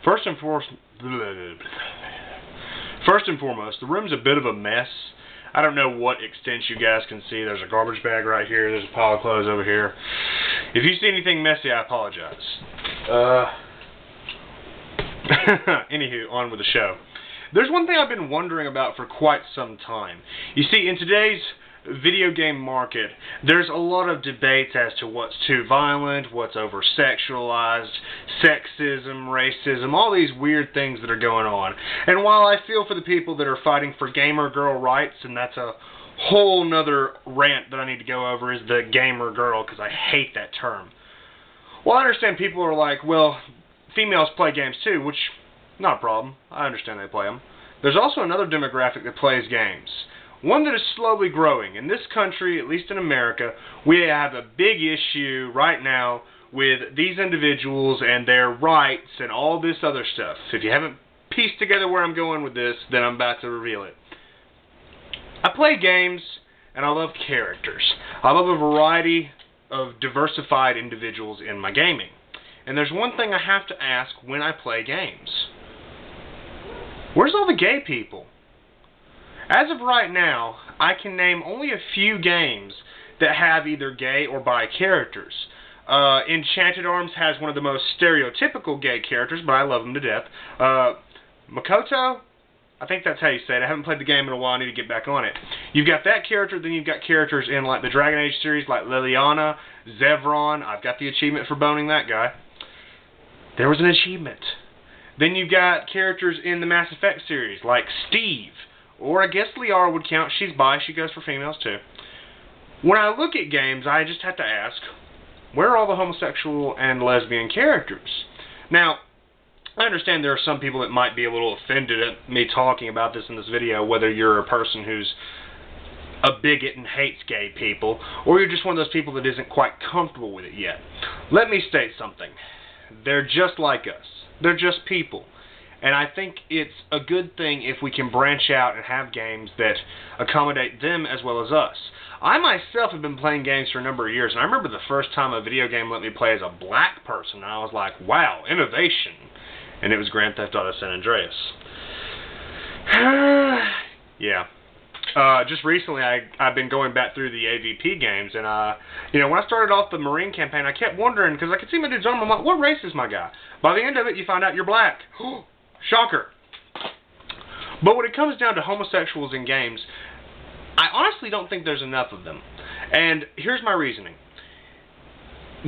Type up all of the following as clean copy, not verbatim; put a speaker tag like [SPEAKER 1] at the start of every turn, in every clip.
[SPEAKER 1] First and foremost, the room's a bit of a mess. I don't know what extent you guys can see. There's a garbage bag right here. There's a pile of clothes over here. If you see anything messy, I apologize. Anywho, on with the show. There's one thing I've been wondering about for quite some time. You see, in today's video game market, there's a lot of debates as to what's too violent, what's over-sexualized, sexism, racism, all these weird things that are going on. And while I feel for the people that are fighting for gamer girl rights, and that's a whole nother rant that I need to go over, is the gamer girl, because I hate that term. Well, I understand people are like, well, females play games too, which, not a problem. I understand they play them. There's also another demographic that plays games. One that is slowly growing. In this country, at least in America, we have a big issue right now with these individuals and their rights and all this other stuff. If you haven't pieced together where I'm going with this, then I'm about to reveal it. I play games, and I love characters. I love a variety of diversified individuals in my gaming. And there's one thing I have to ask when I play games. Where's all the gay people? As of right now, I can name only a few games that have either gay or bi characters. Enchanted Arms has one of the most stereotypical gay characters, but I love them to death. Makoto, I think that's how you say it. I haven't played the game in a while. I need to get back on it. You've got that character, then you've got characters in like the Dragon Age series like Liliana, Zevron. I've got the achievement for boning that guy. There was an achievement. Then you've got characters in the Mass Effect series like Steve. Or I guess Liara would count. She's bi. She goes for females too. When I look at games, I just have to ask, where are all the homosexual and lesbian characters? Now, I understand there are some people that might be a little offended at me talking about this in this video, whether you're a person who's a bigot and hates gay people, or you're just one of those people that isn't quite comfortable with it yet. Let me state something. They're just like us. They're just people. And I think it's a good thing if we can branch out and have games that accommodate them as well as us. I myself have been playing games for a number of years, and I remember the first time a video game let me play as a black person, and I was like, wow, innovation. And it was Grand Theft Auto San Andreas. Yeah. Just recently, I've been going back through the AVP games, and when I started off the Marine campaign, I kept wondering, because I could see my dude's arm, I'm like, what race is my guy? By the end of it, you find out you're black. Shocker. But when it comes down to homosexuals in games, I honestly don't think there's enough of them. And here's my reasoning.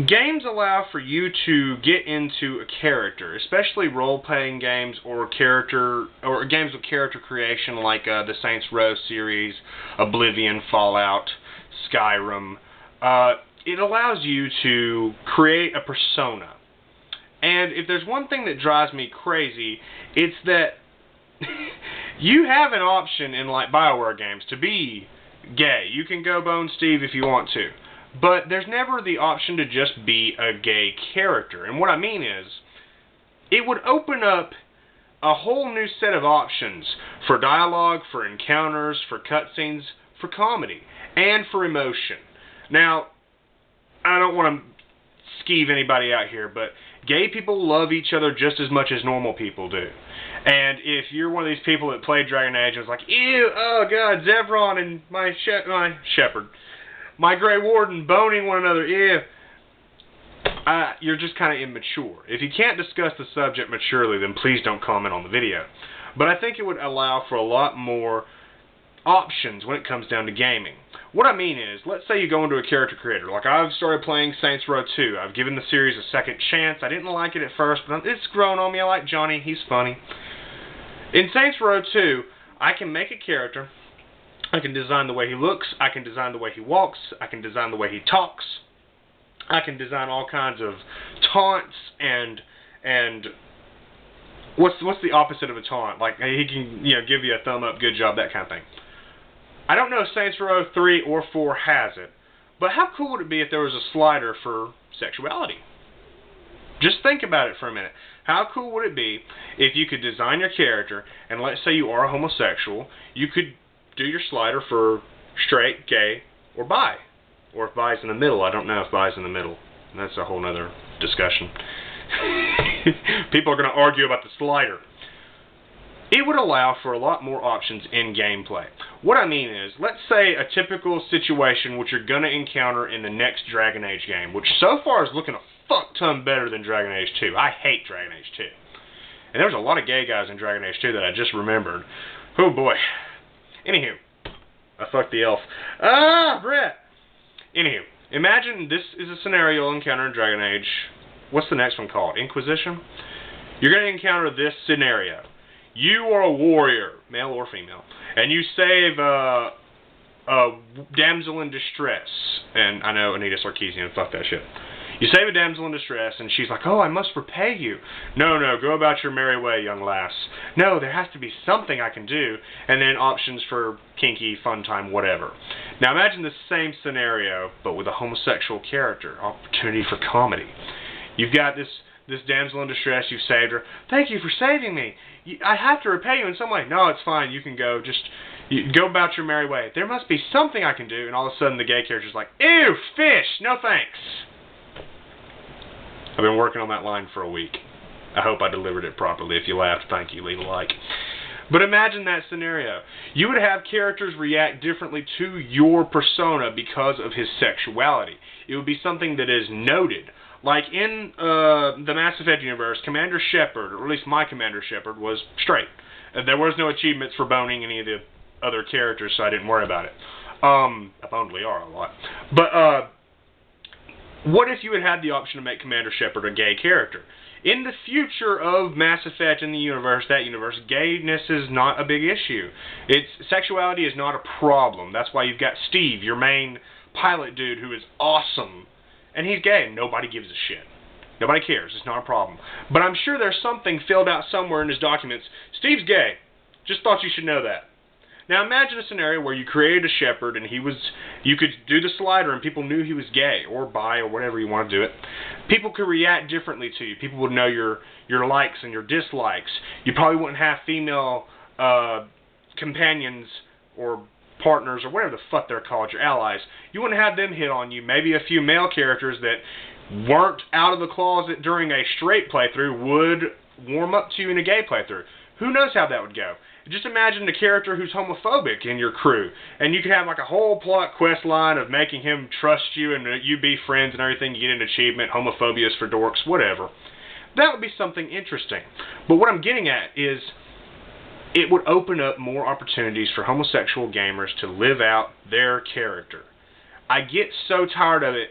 [SPEAKER 1] Games allow for you to get into a character, especially role-playing games or games with character creation like the Saints Row series, Oblivion, Fallout, Skyrim. It allows you to create a persona. And if there's one thing that drives me crazy, it's that you have an option in like BioWare games to be gay. You can go bone Steve if you want to. But there's never the option to just be a gay character. And what I mean is, it would open up a whole new set of options for dialogue, for encounters, for cutscenes, for comedy, and for emotion. Now, I don't want to skeeve anybody out here, but gay people love each other just as much as normal people do. And if you're one of these people that played Dragon Age and was like, ew, oh god, Zevron and my shepherd, my Grey Warden boning one another, ew, you're just kind of immature. If you can't discuss the subject maturely, then please don't comment on the video. But I think it would allow for a lot more options when it comes down to gaming. What I mean is, let's say you go into a character creator. Like I've started playing Saints Row 2. I've given the series a second chance. I didn't like it at first, but it's grown on me. I like Johnny. He's funny. In Saints Row 2, I can make a character. I can design the way he looks. I can design the way he walks. I can design the way he talks. I can design all kinds of taunts and what's the opposite of a taunt? Like he can give you a thumb up, good job, that kind of thing. I don't know if Saints Row 3 or 4 has it, but how cool would it be if there was a slider for sexuality? Just think about it for a minute. How cool would it be if you could design your character, and let's say you are a homosexual, you could do your slider for straight, gay, or bi. Or if bi's in the middle. I don't know if bi's in the middle. That's a whole other discussion. People are going to argue about the slider. It would allow for a lot more options in gameplay. What I mean is, let's say a typical situation which you're going to encounter in the next Dragon Age game, which so far is looking a fuck ton better than Dragon Age 2. I hate Dragon Age 2. And there's a lot of gay guys in Dragon Age 2 that I just remembered. Oh boy. Anywho, I fucked the elf. Brett! Anywho, imagine this is a scenario you'll encounter in Dragon Age. What's the next one called? Inquisition? You're going to encounter this scenario. You are a warrior, male or female, and you save a damsel in distress. And I know Anita Sarkeesian, fuck that shit. You save a damsel in distress, and she's like, oh, I must repay you. No, go about your merry way, young lass. No, there has to be something I can do. And then options for kinky, fun time, whatever. Now imagine the same scenario, but with a homosexual character. Opportunity for comedy. You've got this damsel in distress, you've saved her. Thank you for saving me. I have to repay you in some way. No, it's fine, you can go. You go about your merry way. There must be something I can do. And all of a sudden the gay character's like, ew, fish, no thanks. I've been working on that line for a week. I hope I delivered it properly. If you laughed, thank you, leave a like. But imagine that scenario. You would have characters react differently to your persona because of his sexuality. It would be something that is noted. Like in the Mass Effect universe, Commander Shepard, or at least my Commander Shepard, was straight. There was no achievements for boning any of the other characters, so I didn't worry about it. I boned Liara a lot. But what if you had the option to make Commander Shepard a gay character? In the future of Mass Effect in the universe, gayness is not a big issue. Sexuality is not a problem. That's why you've got Steve, your main pilot dude, who is awesome. And he's gay, and nobody gives a shit. Nobody cares. It's not a problem. But I'm sure there's something filled out somewhere in his documents. Steve's gay. Just thought you should know that. Now imagine a scenario where you created a Shepard, and you could do the slider, and people knew he was gay, or bi, or whatever you want to do it. People could react differently to you. People would know your likes and your dislikes. You probably wouldn't have female companions or partners, or whatever the fuck they're called, your allies. You wouldn't have them hit on you. Maybe a few male characters that weren't out of the closet during a straight playthrough would warm up to you in a gay playthrough. Who knows how that would go? Just imagine a character who's homophobic in your crew, and you could have like a whole plot quest line of making him trust you and you be friends and everything. You get an achievement, homophobia is for dorks, whatever. That would be something interesting. But what I'm getting at is, it would open up more opportunities for homosexual gamers to live out their character. I get so tired of it.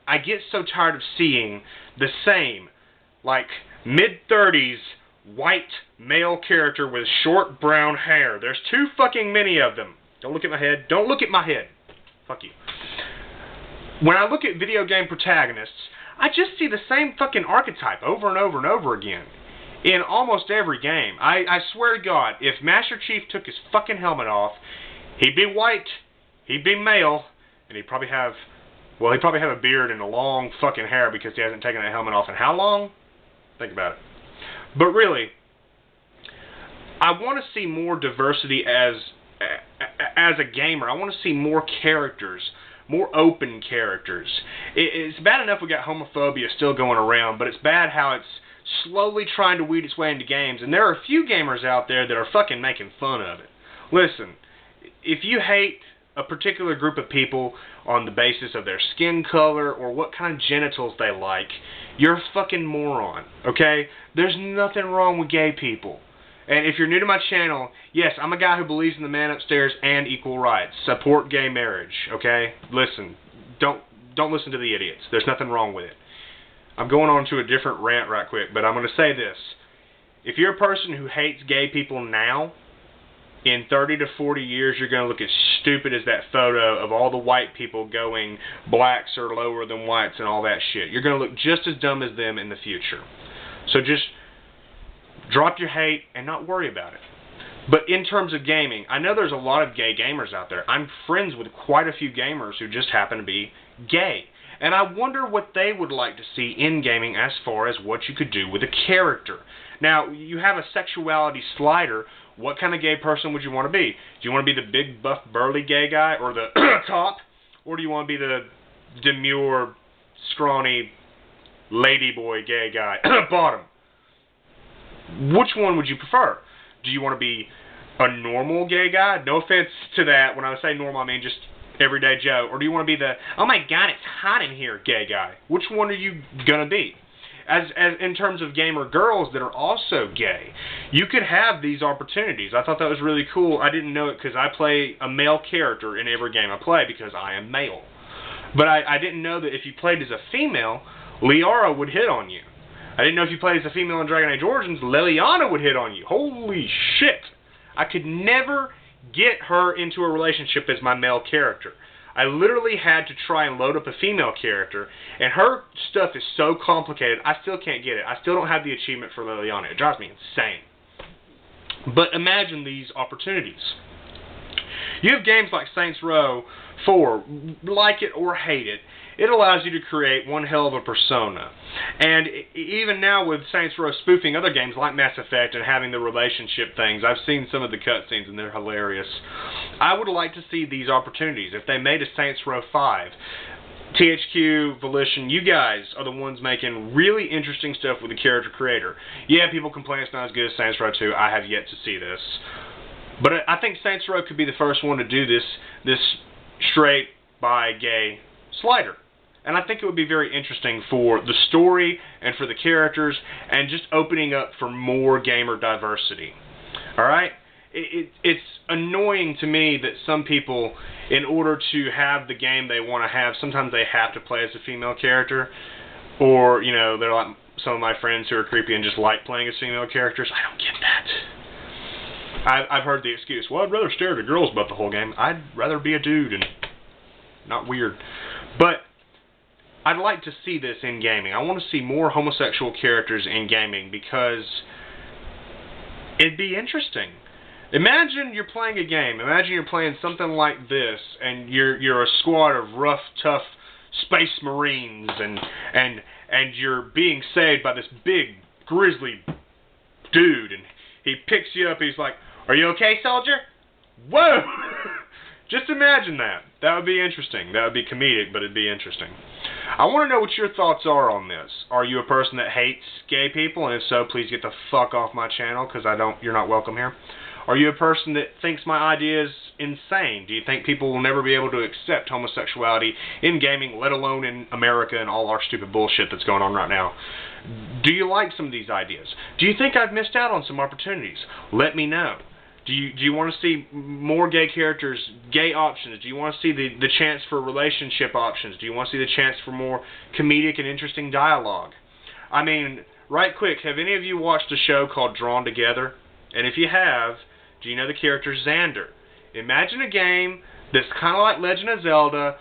[SPEAKER 1] I get so tired of seeing the same, like, mid-30s white male character with short brown hair. There's too fucking many of them. Don't look at my head. Don't look at my head. Fuck you. When I look at video game protagonists, I just see the same fucking archetype over and over and over again. In almost every game. I swear to God, if Master Chief took his fucking helmet off, he'd be white, he'd be male, and he'd probably have a beard and a long fucking hair because he hasn't taken that helmet off in how long? Think about it. But really, I want to see more diversity as a gamer. I want to see more characters, more open characters. It's bad enough we got homophobia still going around, but it's bad how it's slowly trying to weed its way into games, and there are a few gamers out there that are fucking making fun of it. Listen, if you hate a particular group of people on the basis of their skin color or what kind of genitals they like, you're a fucking moron, okay? There's nothing wrong with gay people. And if you're new to my channel, yes, I'm a guy who believes in the man upstairs and equal rights. Support gay marriage, okay? Listen, don't listen to the idiots. There's nothing wrong with it. I'm going on to a different rant right quick, but I'm going to say this. If you're a person who hates gay people now, in 30 to 40 years, you're going to look as stupid as that photo of all the white people going blacks are lower than whites and all that shit. You're going to look just as dumb as them in the future. So just drop your hate and not worry about it. But in terms of gaming, I know there's a lot of gay gamers out there. I'm friends with quite a few gamers who just happen to be gay. And I wonder what they would like to see in gaming as far as what you could do with a character. Now, you have a sexuality slider. What kind of gay person would you want to be? Do you want to be the big, buff, burly gay guy, or the top? Or do you want to be the demure, scrawny, ladyboy gay guy, bottom. Which one would you prefer? Do you want to be a normal gay guy? No offense to that. When I say normal, I mean just everyday Joe. Or do you want to be the, oh my god, it's hot in here gay guy? Which one are you going to be? As in terms of gamer girls that are also gay, you could have these opportunities. I thought that was really cool. I didn't know it because I play a male character in every game I play because I am male. But I didn't know that if you played as a female, Liara would hit on you. I didn't know if you played as a female in Dragon Age Origins, Liliana would hit on you. Holy shit. I could never get her into a relationship as my male character. I literally had to try and load up a female character, and her stuff is so complicated, I still can't get it. I still don't have the achievement for Liliana. It drives me insane. But imagine these opportunities. You have games like Saints Row 4, like it or hate it, it allows you to create one hell of a persona. And even now with Saints Row spoofing other games like Mass Effect and having the relationship things, I've seen some of the cutscenes and they're hilarious. I would like to see these opportunities. If they made a Saints Row 5, THQ, Volition, you guys are the ones making really interesting stuff with the character creator. Yeah, people complain it's not as good as Saints Row 2. I have yet to see this. But I think Saints Row could be the first one to do this straight by gay slider. And I think it would be very interesting for the story and for the characters and just opening up for more gamer diversity. Alright? It's annoying to me that some people, in order to have the game they want to have, sometimes they have to play as a female character. Or, you know, they're like some of my friends who are creepy and just like playing as female characters. I don't get that. I've heard the excuse, well, I'd rather stare at girls about the whole game. I'd rather be a dude and not weird. But I'd like to see this in gaming. I want to see more homosexual characters in gaming because it'd be interesting. Imagine you're playing a game. Imagine you're playing something like this and you're a squad of rough, tough space marines and you're being saved by this big, grizzly dude and he picks you up. He's like, are you okay, soldier? Whoa! Just imagine that. That would be interesting. That would be comedic, but it'd be interesting. I want to know what your thoughts are on this. Are you a person that hates gay people? And if so, please get the fuck off my channel because you're not welcome here. Are you a person that thinks my idea is insane? Do you think people will never be able to accept homosexuality in gaming, let alone in America and all our stupid bullshit that's going on right now? Do you like some of these ideas? Do you think I've missed out on some opportunities? Let me know. Do you want to see more gay characters, gay options? Do you want to see the chance for relationship options? Do you want to see the chance for more comedic and interesting dialogue? I mean, right quick, have any of you watched a show called Drawn Together? And if you have, do you know the character Xander? Imagine a game that's kind of like Legend of Zelda.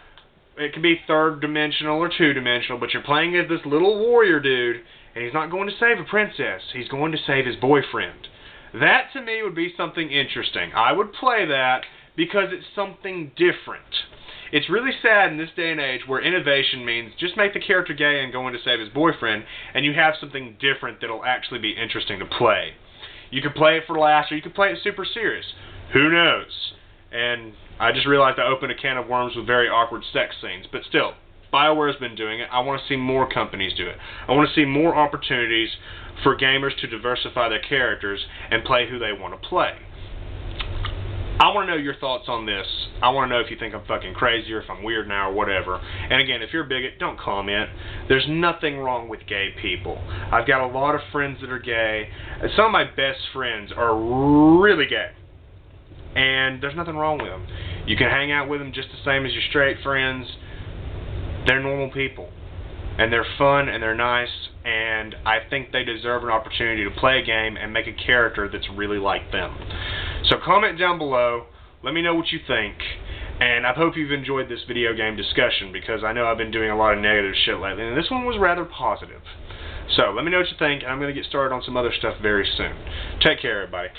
[SPEAKER 1] It can be third-dimensional or two-dimensional, but you're playing as this little warrior dude, and he's not going to save a princess. He's going to save his boyfriend. That, to me, would be something interesting. I would play that because it's something different. It's really sad in this day and age where innovation means just make the character gay and going to save his boyfriend, and you have something different that'll actually be interesting to play. You could play it for laughs, or you could play it super serious. Who knows? And I just realized I opened a can of worms with very awkward sex scenes. But still, BioWare's been doing it. I want to see more companies do it. I want to see more opportunities for gamers to diversify their characters and play who they want to play. I want to know your thoughts on this. I want to know if you think I'm fucking crazy or if I'm weird now or whatever. And again, if you're a bigot, don't comment. There's nothing wrong with gay people. I've got a lot of friends that are gay. Some of my best friends are really gay. And there's nothing wrong with them. You can hang out with them just the same as your straight friends. They're normal people. And they're fun and they're nice. And I think they deserve an opportunity to play a game and make a character that's really like them. So comment down below. Let me know what you think. And I hope you've enjoyed this video game discussion because I know I've been doing a lot of negative shit lately. And this one was rather positive. So let me know what you think. And I'm going to get started on some other stuff very soon. Take care, everybody.